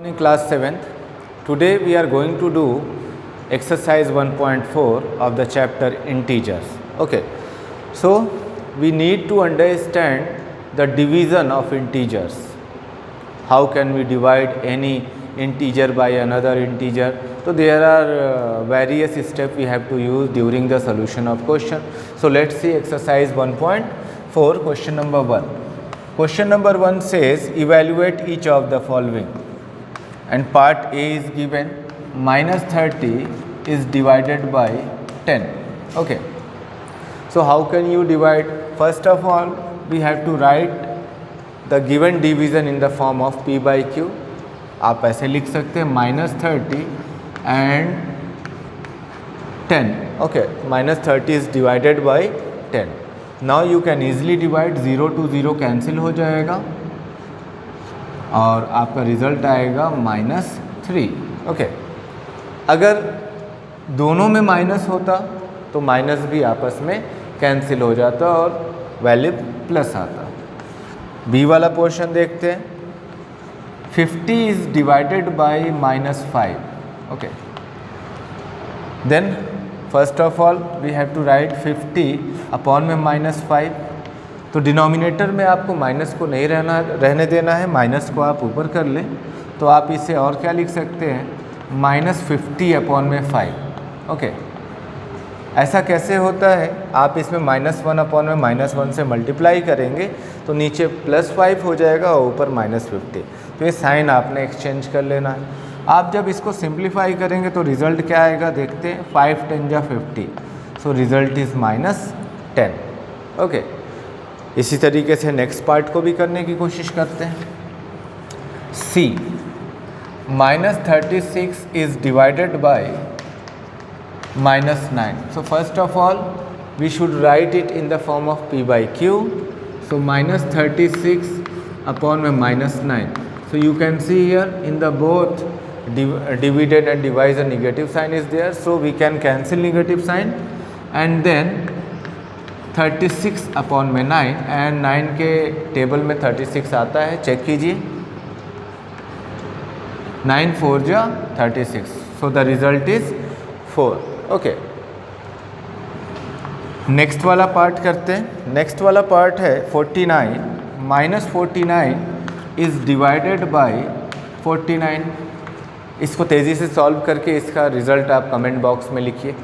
In class 7th, today we are going to do exercise 1.4 of the chapter integers. Okay, so we need to understand the division of integers. How can we divide any integer by another integer? So there are various steps we have to use during the solution of question. So let's see exercise 1.4, question number 1. Question number 1 says evaluate each of the following. And part A is given, minus 30 is divided by 10. Okay, so how can you divide? First of all, we have to write the given division in the form of P by Q. आप ऐसे लिख सकते हैं minus 30 and 10. Okay, minus 30 is divided by 10. Now you can easily divide, 0 to 0 cancel हो जाएगा और आपका result आएगा -3. ओके, अगर दोनों में माइनस होता तो माइनस भी आपस में कैंसिल हो जाता और वैल्यू प्लस आता. बी वाला पोर्शन देखते हैं. 50 is divided by -5. Okay, then first of all we have to write 50 upon में -5. तो डिनोमिनेटर में आपको माइनस को नहीं रहने देना है, माइनस को आप ऊपर कर लें. तो आप इसे और क्या लिख सकते हैं, -50 अपॉन में 5. ओके, ऐसा कैसे होता है? आप इसमें -1 अपॉन में -1 से मल्टीप्लाई करेंगे तो नीचे +5 हो जाएगा और ऊपर -50. तो ये साइन आपने एक्सचेंज कर लेना है. आप जब इसको सिंप्लीफाई करेंगे तो रिज़ल्ट क्या आएगा देखते हैं. 5 10 जा 50, सो रिज़ल्ट इज़ -10. ओके, इसी तरीके से नेक्स्ट पार्ट को भी करने की कोशिश करते हैं. C, -36 is divided by -9. So first of all we should write it in the form of P by Q. So -36 upon में -9. So you can see here in the both divided and divisor negative sign is there, so we can cancel negative sign and then 36 upon में 9 and 9 के table में 36 आता है, check कीजिए. 9 4 जा 36, so the result is 4. Okay, next वाला part करते हैं. नेक्स्ट वाला पार्ट है 49. -49 इज़ डिवाइडेड बाय 49. इसको तेज़ी से सॉल्व करके इसका रिज़ल्ट आप कमेंट बॉक्स में लिखिए.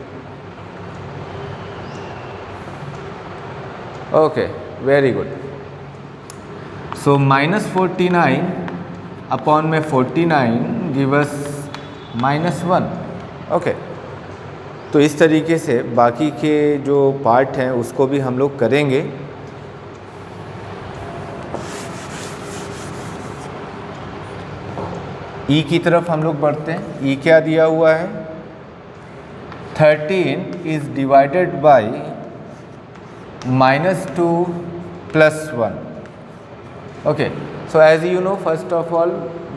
Okay, very good. So -49 upon में 49 गिव अस -1. ओके, तो इस तरीके से बाकी के जो पार्ट हैं उसको भी हम लोग करेंगे. ई की तरफ हम लोग बढ़ते हैं. ई क्या दिया हुआ है, 13 is divided bye -2 + 1. okay, so as you know, first of all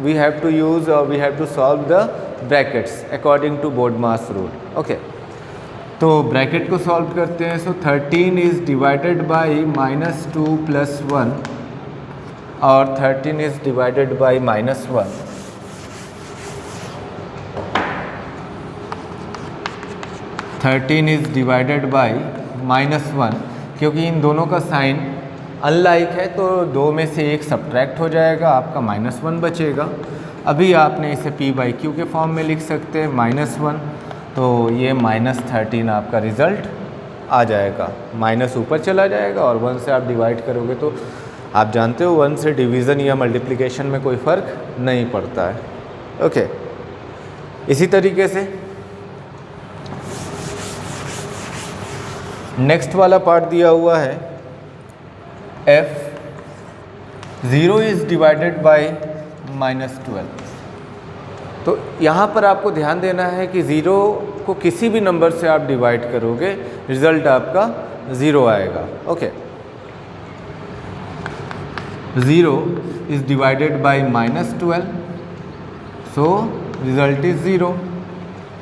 we have to use or we have to solve the brackets according to BODMAS rule. okay, तो ब्रैकेट को सॉल्व करते हैं. सो 13 इज़ डिवाइडेड बाय -2 + 1 और 13 is divided bye -1. 13 is divided bye -1. क्योंकि इन दोनों का sign unlike है तो दो में से एक सब्ट्रैक्ट हो जाएगा, आपका -1 बचेगा. अभी आपने इसे P by Q के फॉर्म में लिख सकते हैं, -1. तो ये -13 आपका रिज़ल्ट आ जाएगा. माइनस ऊपर चला जाएगा और 1 से आप डिवाइड करोगे तो आप जानते हो 1 से डिवीज़न या मल्टीप्लिकेशन में कोई फ़र्क नहीं पड़ता है. ओके, इसी तरीके से नेक्स्ट वाला पार्ट दिया हुआ है F. 0 is divided bye -12. तो यहाँ पर आपको ध्यान देना है कि 0 को किसी भी नंबर से आप डिवाइड करोगे रिज़ल्ट आपका 0 आएगा. Okay, 0 is divided bye -12, so result is 0.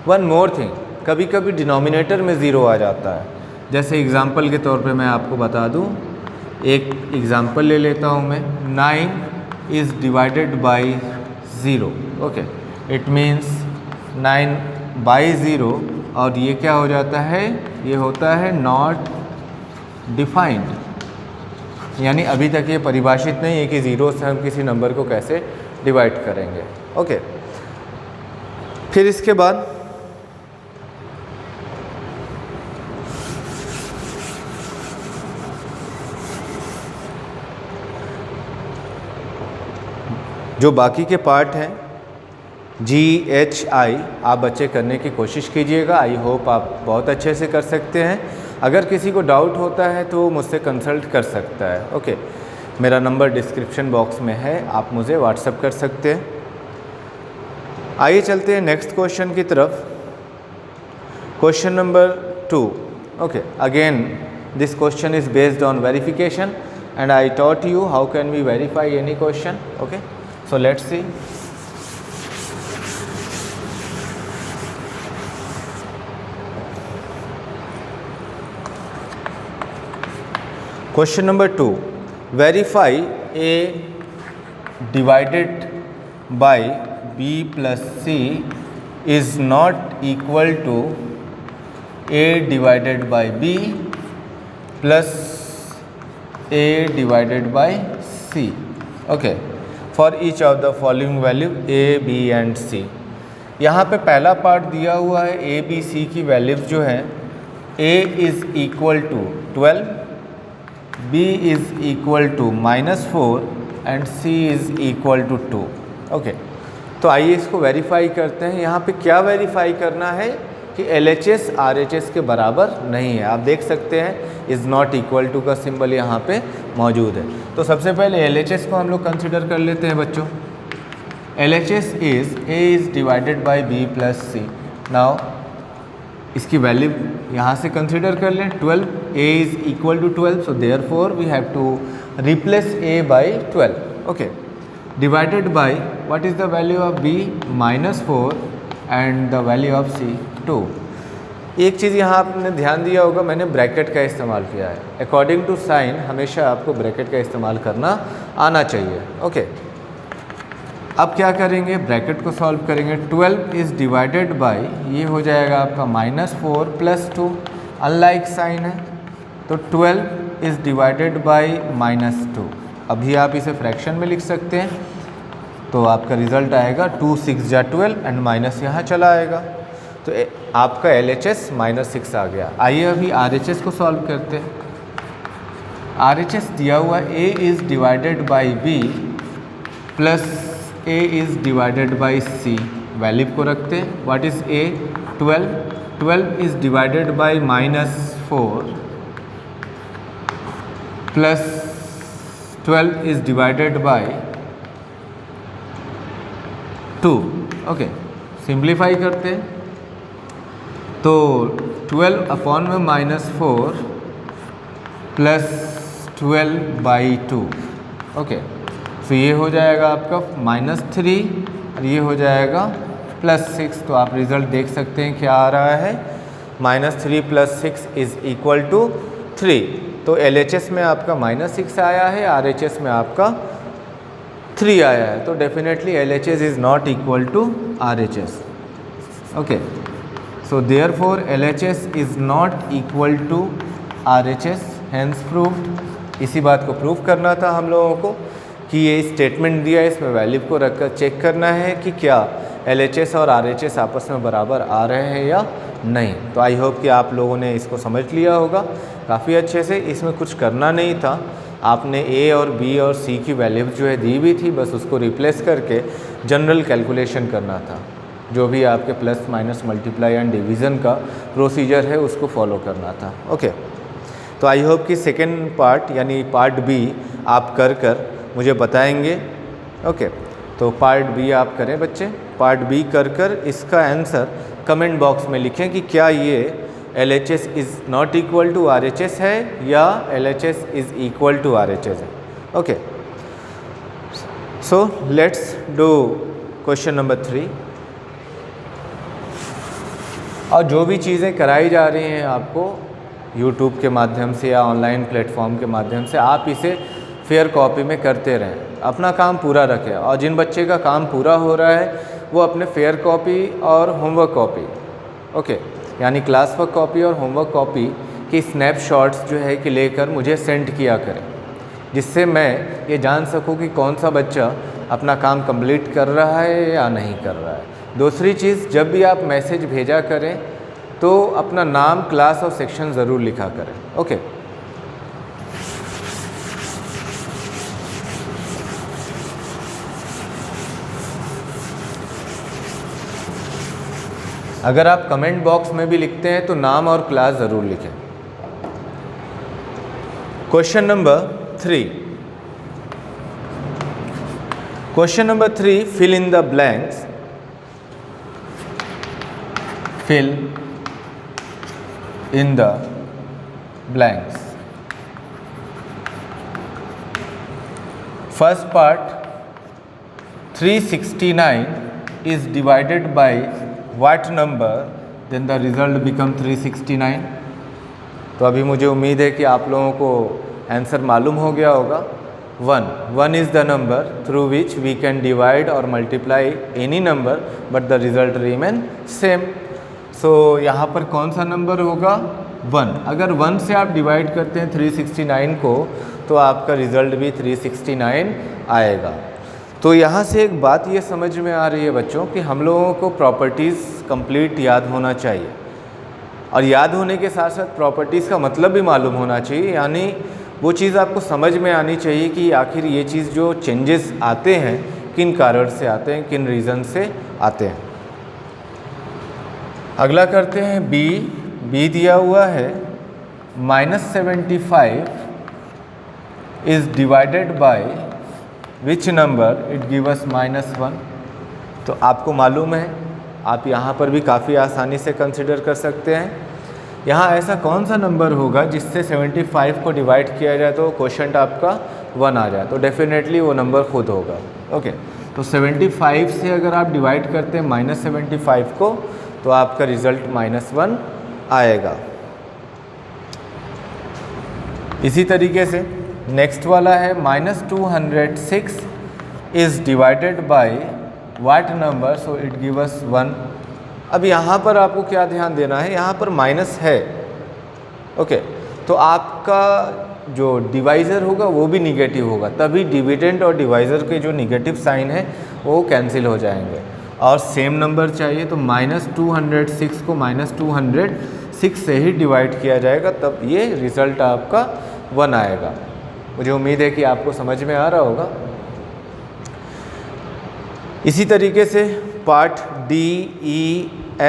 One more thing, कभी कभी डिनोमिनेटर में 0 आ जाता है. जैसे एग्ज़ाम्पल के तौर पे मैं आपको बता दूं, एक एग्ज़ाम्पल ले लेता हूं मैं. 9 is divided bye 0. Okay, it means 9/0 और ये क्या हो जाता है, ये होता है नॉट डिफाइंड, यानी अभी तक ये परिभाषित नहीं है कि 0 से हम किसी नंबर को कैसे डिवाइड करेंगे. ओके, फिर इसके बाद जो बाकी के पार्ट हैं GHI आप बच्चे करने की कोशिश कीजिएगा. आई होप आप बहुत अच्छे से कर सकते हैं. अगर किसी को डाउट होता है तो मुझसे कंसल्ट कर सकता है. ओके, मेरा नंबर डिस्क्रिप्शन बॉक्स में है, आप मुझे व्हाट्सएप कर सकते हैं. आइए चलते हैं नेक्स्ट क्वेश्चन की तरफ. Question number 2. Okay, again this question is based on verification and I taught you how can we verify any question. Okay, so let's see. Question number 2. Verify A divided by B plus C is not equal to A divided by B plus A divided by C. Okay. For each of the following value A, B and C. यहाँ पे पहला part दिया हुआ है A, B, C की वैल्यूज जो हैं A is equal to 12, B is equal to -4 and C is equal to 2. Okay, तो आइए इसको वेरीफाई करते हैं. यहाँ पे क्या वेरीफाई करना है कि LHS RHS के बराबर नहीं है. आप देख सकते हैं इज़ नॉट इक्वल टू का सिंबल यहाँ पे मौजूद है. तो सबसे पहले LHS को हम लोग कंसिडर कर लेते हैं बच्चों. LHS is A is divided by B plus C. Now इसकी वैल्यू यहाँ से कंसिडर कर लें 12. A is equal to 12, so therefore we have to replace A by 12. Okay, divided by what is the value of B -4 and the value of C 2. एक चीज़ यहाँ आपने ध्यान दिया होगा, मैंने ब्रैकेट का इस्तेमाल किया है. अकॉर्डिंग टू साइन हमेशा आपको ब्रैकेट का इस्तेमाल करना आना चाहिए. ओके, अब क्या करेंगे, ब्रैकेट को सॉल्व करेंगे. 12 इज़ डिवाइडेड बाई, ये हो जाएगा आपका -4 प्लस 2. अनलाइक साइन है तो 12 इज़ डिवाइडेड बाई -2. अभी आप इसे फ्रैक्शन में लिख सकते हैं तो आपका रिज़ल्ट आएगा 2 6 जा 12 एंड माइनस यहाँ चला आएगा. तो आपका LHS -6 आ गया. आइए अभी RHS को सॉल्व करते हैं. RHS दिया हुआ A is divided by B plus A is divided by C. Value को रखते हैं. What is A? 12. 12 is divided by -4 plus 12 is divided by 2. Okay, simplify करते हैं तो 12 अपॉन में -4 प्लस 12/2. ओके, तो ये हो जाएगा आपका -3 और ये हो जाएगा +6. तो आप रिज़ल्ट देख सकते हैं क्या आ रहा है, -3 + 6 इज़ इक्वल टू 3. तो LHS में आपका -6 आया है, RHS में आपका 3 आया है. तो definitely LHS is not equal to RHS. Okay, so therefore LHS is not equal to RHS, hence proved. इसी बात को प्रूव करना था हम लोगों को कि ये स्टेटमेंट दिया है, इसमें वैल्यू को रखकर चेक करना है कि क्या LHS और RHS आपस में बराबर आ रहे हैं या नहीं. तो आई होप कि आप लोगों ने इसको समझ लिया होगा काफ़ी अच्छे से. इसमें कुछ करना नहीं था, आपने A और B और C की वैल्यू जो है दी हुई थी, बस उसको रिप्लेस करके जनरल कैलकुलेशन करना था. जो भी आपके plus minus multiply and division का प्रोसीजर है उसको फॉलो करना था. ओके, तो आई होप कि सेकेंड पार्ट यानी पार्ट B आप कर मुझे बताएंगे. ओके, तो पार्ट B आप करें बच्चे. पार्ट B कर इसका आंसर कमेंट बॉक्स में लिखें कि क्या ये LHS is not equal to RHS है या LHS is equal to RHS है. Okay, so let's do question number 3. और जो भी चीज़ें कराई जा रही हैं आपको YouTube के माध्यम से या ऑनलाइन प्लेटफॉर्म के माध्यम से, आप इसे फेयर कॉपी में करते रहें. अपना काम पूरा रखें, और जिन बच्चे का काम पूरा हो रहा है वो अपने फेयर कॉपी और होमवर्क कॉपी, ओके, यानी क्लास वर्क कॉपी और होमवर्क कॉपी की स्नैपशॉट्स जो है कि लेकर मुझे सेंड किया करें, जिससे मैं ये जान सकूं कि कौन सा बच्चा अपना काम कंप्लीट कर रहा है या नहीं कर रहा है। दूसरी चीज़, जब भी आप मैसेज भेजा करें तो अपना नाम, क्लास और सेक्शन ज़रूर लिखा करें, ओके। अगर आप कमेंट बॉक्स में भी लिखते हैं तो नाम और क्लास ज़रूर लिखें। Question number 3, fill in the blanks. Fill in the blanks. First part, 369 is divided by what number, then the result become 369। तो अभी मुझे उम्मीद है कि आप लोगों को आंसर मालूम हो गया होगा। 1 is the number through which we can divide or multiply any number but the result remain same। सो यहाँ पर कौन सा नंबर होगा? 1। अगर 1 से आप डिवाइड करते हैं 369 को तो आपका रिज़ल्ट भी 369 आएगा। तो यहाँ से एक बात ये समझ में आ रही है बच्चों कि हम लोगों को प्रॉपर्टीज़ कंप्लीट याद होना चाहिए, और याद होने के साथ साथ प्रॉपर्टीज़ का मतलब भी मालूम होना चाहिए, यानी वो चीज़ आपको समझ में आनी चाहिए कि आखिर ये चीज़ जो चेंजेस आते हैं किन कारण से आते हैं, किन रीज़न से आते हैं। अगला करते हैं बी दिया हुआ है -75 is divided by which number, it give us -1। तो आपको मालूम है, आप यहाँ पर भी काफ़ी आसानी से कंसिडर कर सकते हैं। यहाँ ऐसा कौन सा नंबर होगा जिससे 75 को डिवाइड किया जाए तो क्वोशंट आपका 1 आ जाए, तो डेफिनेटली वो नंबर खुद होगा, ओके। तो 75 से अगर आप डिवाइड करते हैं -75 को तो आपका रिज़ल्ट -1 आएगा। इसी तरीके से नेक्स्ट वाला है -206 is divided by what number, so it give us 1। अब यहाँ पर आपको क्या ध्यान देना है, यहाँ पर माइनस है, ओके, तो आपका जो डिवाइज़र होगा वो भी निगेटिव होगा, तभी डिविडेंड और डिवाइज़र के जो निगेटिव साइन है वो कैंसिल हो जाएंगे, और सेम नंबर चाहिए तो -206 को -206 से ही डिवाइड किया जाएगा, तब ये रिज़ल्ट आपका 1 आएगा। मुझे उम्मीद है कि आपको समझ में आ रहा होगा। इसी तरीके से पार्ट DEFGH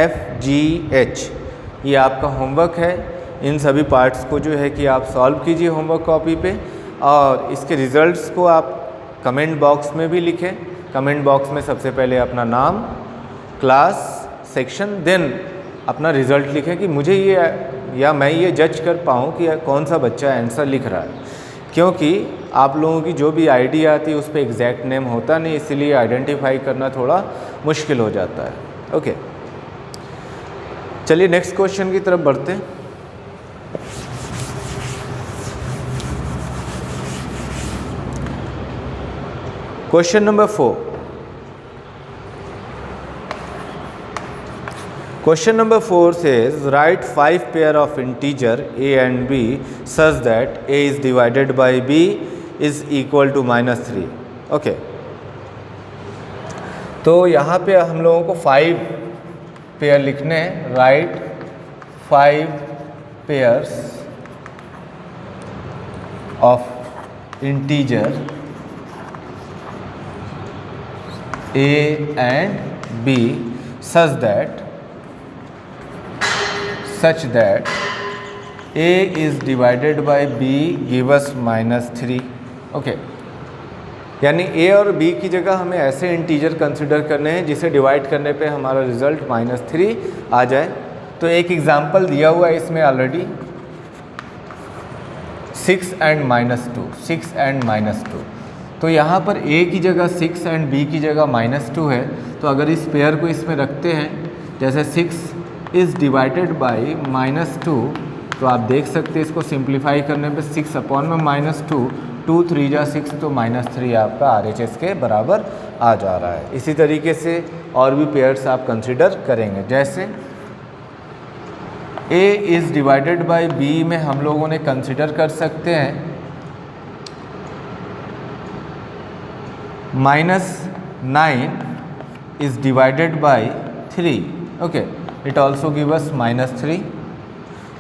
ये आपका होमवर्क है। इन सभी पार्ट्स को जो है कि आप सॉल्व कीजिए होमवर्क कॉपी पे, और इसके रिज़ल्ट्स को आप कमेंट बॉक्स में भी लिखें। कमेंट बॉक्स में सबसे पहले अपना नाम, क्लास, सेक्शन, देन अपना रिज़ल्ट लिखें कि मुझे ये या मैं ये जज कर पाऊँ कि कौन सा बच्चा आंसर लिख रहा है, क्योंकि आप लोगों की जो भी आईडी आती है उस पर एग्जैक्ट नेम होता नहीं, इसीलिए आइडेंटिफाई करना थोड़ा मुश्किल हो जाता है, ओके। चलिए नेक्स्ट क्वेश्चन की तरफ बढ़ते हैं। Question number 4। Question number 4 says write 5 pair of integer a and b such that a is divided by b is equal to -3, okay। तो यहाँ पे हम लोगों को 5 पेयर लिखने हैं। Right 5 pairs of integer a and b such that a is divided by b give us -3, okay. यानी a और b की जगह हमें ऐसे इंटीजर कंसिडर करने हैं जिसे डिवाइड करने पे हमारा रिज़ल्ट -3 आ जाए। तो एक एग्जांपल दिया हुआ है इसमें ऑलरेडी, 6 and -2। तो यहाँ पर a की जगह 6 एंड b की जगह -2 है, तो अगर इस पेयर को इसमें रखते हैं, जैसे 6 इज़ डिवाइडेड बाई -2, तो आप देख सकते हैं इसको सिंप्लीफाई करने पे 6 अपॉन में -2 2 3 जा 6 तो -3 आपका RHS के बराबर आ जा रहा है। इसी तरीके से और भी पेयर्स आप कंसिडर करेंगे, जैसे A is divided bye B में हम लोगों ने कंसिडर कर सकते हैं -9 is divided bye 3, okay, it also give us -3,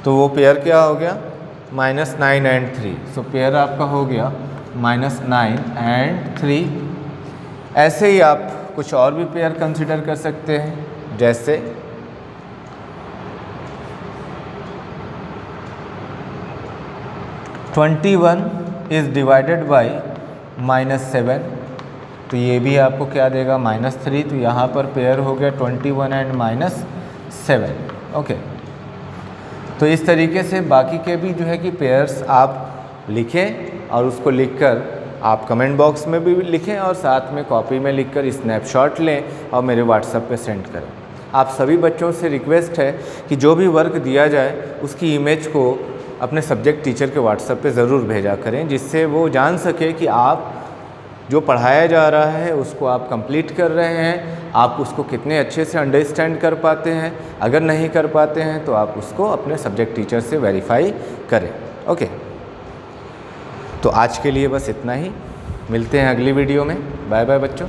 तो वो पेयर क्या हो गया -9 एंड 3, सो पेयर आपका हो गया -9 एंड 3। ऐसे ही आप कुछ और भी पेयर कंसिडर कर सकते हैं, जैसे -21 इज़ डिवाइडेड बाय -7, तो ये भी आपको क्या देगा -3, तो यहाँ पर पेयर हो गया 21 एंड -7, ओके। तो इस तरीके से बाकी के भी जो है कि पेयर्स आप लिखें और उसको लिखकर आप कमेंट बॉक्स में भी लिखें और साथ में कॉपी में लिखकर स्नैपशॉट लें और मेरे व्हाट्सएप पे सेंड करें। आप सभी बच्चों से रिक्वेस्ट है कि जो भी वर्क दिया जाए उसकी इमेज को अपने सब्जेक्ट टीचर के व्हाट्सएप पे ज़रूर भेजा करें, जिससे वो जान सके कि आप जो पढ़ाया जा रहा है उसको आप कंप्लीट कर रहे हैं, आप उसको कितने अच्छे से अंडरस्टैंड कर पाते हैं। अगर नहीं कर पाते हैं तो आप उसको अपने सब्जेक्ट टीचर से वेरीफाई करें, ओके। तो आज के लिए बस इतना ही, मिलते हैं अगली वीडियो में। बाय बाय बच्चों।